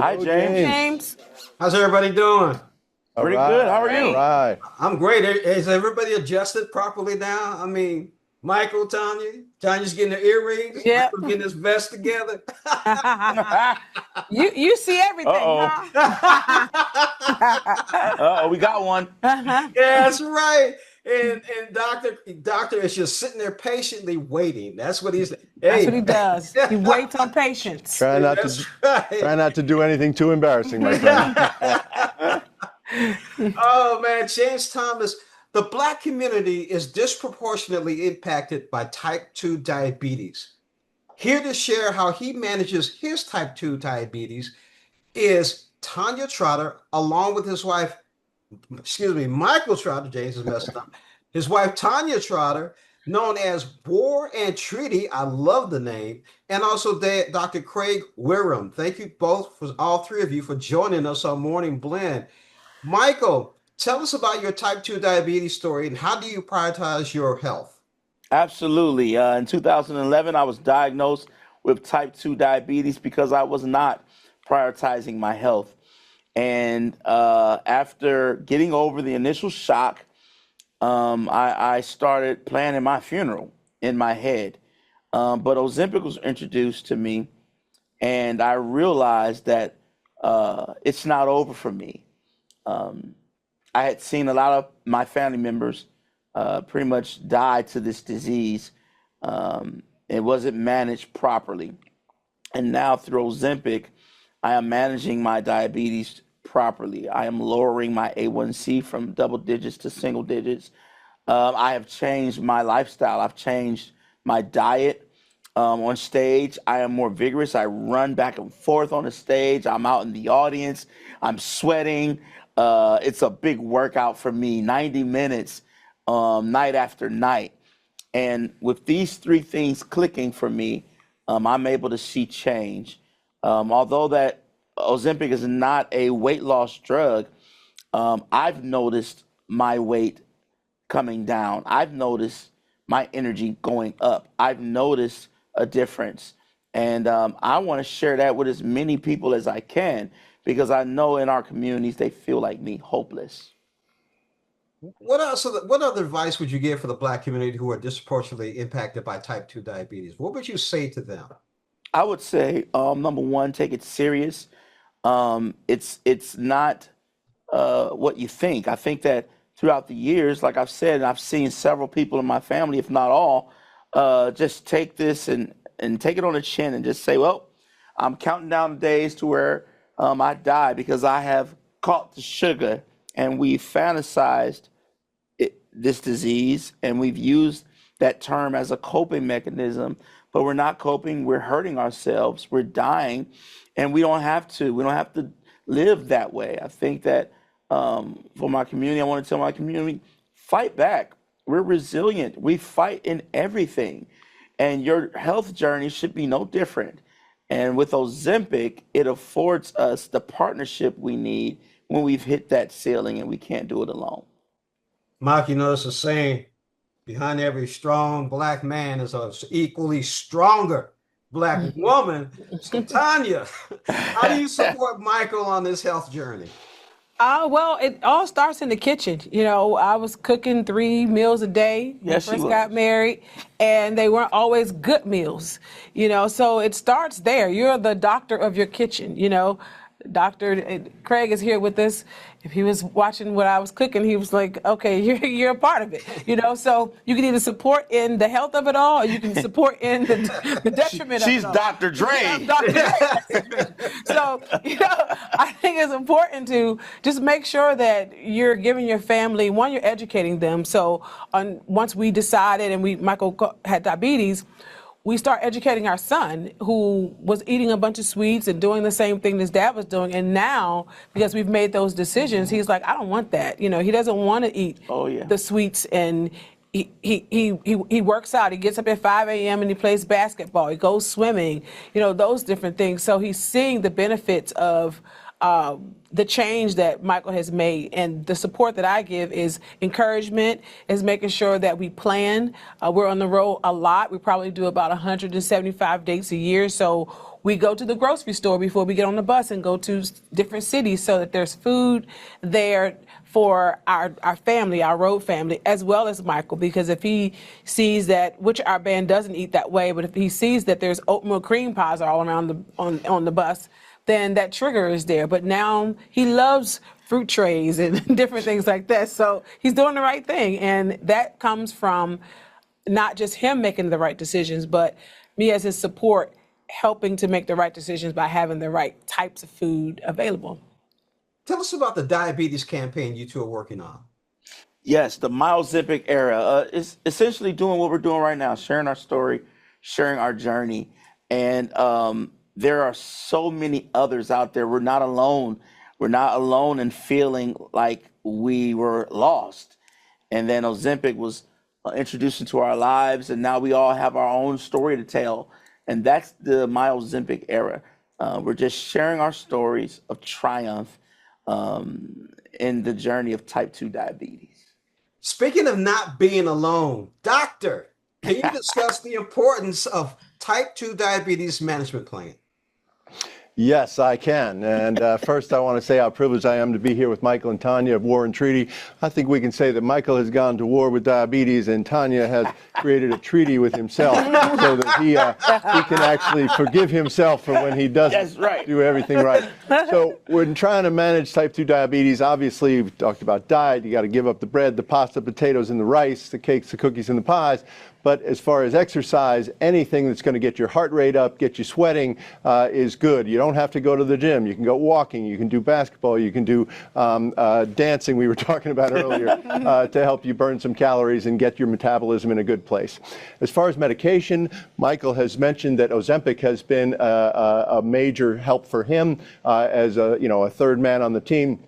Hi, James. James. How's everybody doing? Pretty good. How are you? Great. Right. I'm great. Is everybody adjusted properly now? I mean, Michael, Tanya's getting her earrings. Yep. Michael's getting his vest together. You see everything, Uh-oh. huh? Uh-oh, we got one. Uh-huh. That's right. And doctor is just sitting there patiently waiting. That's what he's. That's Hey, what he does. He waits on patience. Try not that's to right. try not to do anything too embarrassing, my friend. Oh man, James Thomas. The Black community is disproportionately impacted by type 2 diabetes. Here to share how he manages his type 2 diabetes is Tanya Trotter, along with his wife, Michael Trotter. James is messing up. His wife, Tanya Trotter, known as War and Treaty. I love the name. And also Dr. Craig Wierum. Thank you both, for all three of you, for joining us on Morning Blend. Michael, tell us about your type 2 diabetes story and how do you prioritize your health? Absolutely. In 2011, I was diagnosed with type 2 diabetes because I was not prioritizing my health. And after getting over the initial shock, I started planning my funeral in my head. But Ozempic was introduced to me, and I realized that it's not over for me. I had seen a lot of my family members pretty much die to this disease. It wasn't managed properly. And now through Ozempic, I am managing my diabetes properly. I am lowering my A1C from double digits to single digits. I have changed my lifestyle. I've changed my diet. On stage, I am more vigorous. I run back and forth on the stage. I'm out in the audience. I'm sweating. It's a big workout for me, 90 minutes, night after night. And with these three things clicking for me, I'm able to see change. Although that Ozempic is not a weight loss drug, I've noticed my weight coming down. I've noticed my energy going up. I've noticed a difference. And I want to share that with as many people as I can, because I know in our communities, they feel like me, hopeless. What other advice would you give for the Black community who are disproportionately impacted by type 2 diabetes? What would you say to them? I would say, number one, take it serious. It's not what you think. I think that throughout the years, like I've said, I've seen several people in my family, if not all, just take this and take it on the chin and just say, well, I'm counting down the days to where I die because I have caught the sugar, and we fantasized this disease, and we've used that term as a coping mechanism, but we're not coping. We're hurting ourselves. We're dying, and we don't have to. We don't have to live that way. I think that for my community, I want to tell my community, fight back. We're resilient. We fight in everything, and your health journey should be no different. And with Ozempic, it affords us the partnership we need when we've hit that ceiling and we can't do it alone. Mike, you know, it's a saying, behind every strong Black man is an equally stronger Black woman. So Tanya, how do you support Michael on this health journey? Well, it all starts in the kitchen. You know, I was cooking 3 meals a day when I Yes, she first was. got married, and they weren't always good meals. You know, so it starts there. You're the doctor of your kitchen, you know. Dr. Craig is here with us. If he was watching what I was cooking, he was like, okay, you're a part of it. You know, so you can either support in the health of it all, or you can support in the detriment of it She's all. Dr. Dre. I'm Dr. Dre. So, you know, I think it's important to just make sure that you're giving your family, one, you're educating them. So once we decided, and Michael had diabetes, we start educating our son, who was eating a bunch of sweets and doing the same thing his dad was doing. And now, because we've made those decisions, he's like, I don't want that. You know, he doesn't want to eat the sweets, and he works out. He gets up at 5 a.m. and he plays basketball. He goes swimming, you know, those different things. So he's seeing the benefits of the change that Michael has made. And the support that I give is encouragement, is making sure that we plan. We're on the road a lot. We probably do about 175 dates a year. So we go to the grocery store before we get on the bus and go to different cities so that there's food there for our family, our road family, as well as Michael, because if he sees that, which our band doesn't eat that way, but if he sees that there's oatmeal cream pies all around on the bus, then that trigger is there. But now he loves fruit trays and different things like that. So he's doing the right thing. And that comes from not just him making the right decisions, but me as his support helping to make the right decisions by having the right types of food available. Tell us about the diabetes campaign you two are working on. Yes, the Ozempic era is essentially doing what we're doing right now, sharing our story, sharing our journey. And there are so many others out there. We're not alone. We're not alone in feeling like we were lost. And then Ozempic was introduced into our lives, and now we all have our own story to tell. And that's the Ozempic era. We're just sharing our stories of triumph in the journey of type 2 diabetes. Speaking of not being alone, doctor, can you discuss the importance of type 2 diabetes management plan? Yes, I can. And first, I want to say how privileged I am to be here with Michael and Tanya of War and Treaty. I think we can say that Michael has gone to war with diabetes, and Tanya has created a treaty with himself so that he can actually forgive himself for when he doesn't do everything right. So we're trying to manage type 2 diabetes. Obviously, we've talked about diet. You got to give up the bread, the pasta, potatoes, and the rice, the cakes, the cookies, and the pies. But as far as exercise, anything that's going to get your heart rate up, get you sweating, is good. You don't have to go to the gym. You can go walking. You can do basketball. You can do dancing, we were talking about earlier, to help you burn some calories and get your metabolism in a good place. As far as medication, Michael has mentioned that Ozempic has been a major help for him as a third man on the team.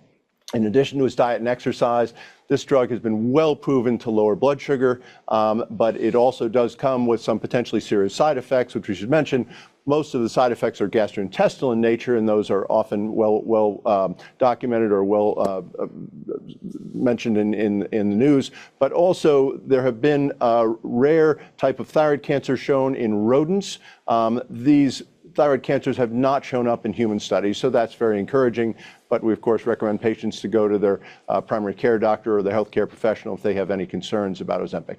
In addition to his diet and exercise, this drug has been well proven to lower blood sugar, but it also does come with some potentially serious side effects, which we should mention. Most of the side effects are gastrointestinal in nature, and those are often well documented or well mentioned in the news. But also, there have been rare type of thyroid cancer shown in rodents. These thyroid cancers have not shown up in human studies, so that's very encouraging. But we, of course, recommend patients to go to their primary care doctor or their healthcare professional if they have any concerns about Ozempic.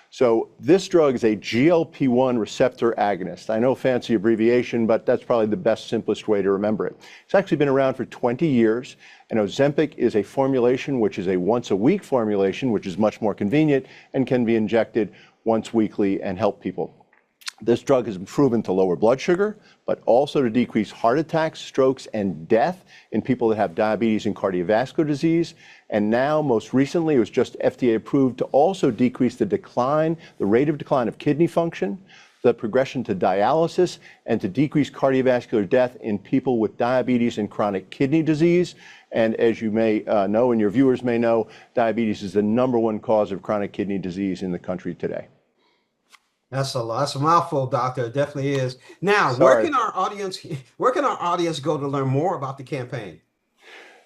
So this drug is a GLP-1 receptor agonist. I know, fancy abbreviation, but that's probably the best, simplest way to remember it. It's actually been around for 20 years, and Ozempic is a formulation which is a once-a-week formulation, which is much more convenient and can be injected once weekly and help people. This drug has been proven to lower blood sugar, but also to decrease heart attacks, strokes, and death in people that have diabetes and cardiovascular disease. And now, most recently, it was just FDA approved to also decrease the rate of decline of kidney function, the progression to dialysis, and to decrease cardiovascular death in people with diabetes and chronic kidney disease. And as you may know, and your viewers may know, diabetes is the #1 cause of chronic kidney disease in the country today. That's a lot. That's a mouthful, doctor. It definitely is. Now, where can our audience go to learn more about the campaign?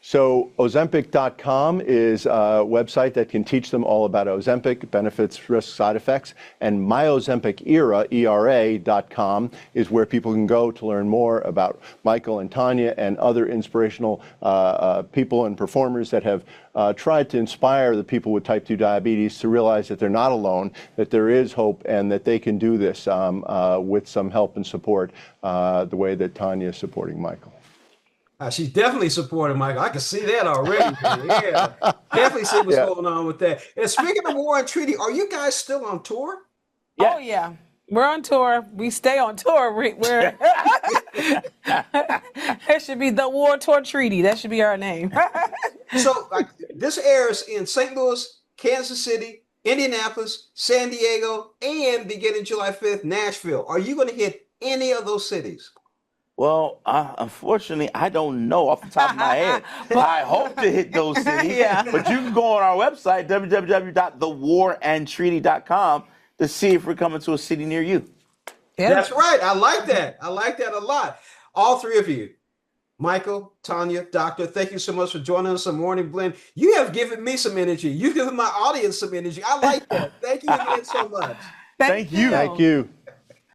So Ozempic.com is a website that can teach them all about Ozempic, benefits, risks, side effects. And MyOzempicEra.com is where people can go to learn more about Michael and Tanya and other inspirational people and performers that have tried to inspire the people with type 2 diabetes to realize that they're not alone, that there is hope, and that they can do this with some help and support the way that Tanya is supporting Michael. She's definitely supporting Michael. I can see that already. Yeah, definitely see what's going on with that. And speaking of War and Treaty, are you guys still on tour? Yeah. Oh, yeah. We're on tour. We stay on tour. We're it should be the War Tour Treaty. That should be our name. So this airs in St. Louis, Kansas City, Indianapolis, San Diego, and beginning July 5th, Nashville. Are you going to hit any of those cities? Well, unfortunately, I don't know off the top of my head. I hope to hit those cities. But you can go on our website, www.thewarandtreaty.com, to see if we're coming to a city near you. Yeah. That's right. I like that. I like that a lot. All three of you, Michael, Tanya, Doctor, thank you so much for joining us on Morning Blend. You have given me some energy. You've given my audience some energy. I like that. Thank you again so much. Thank Thank you. you. Thank you.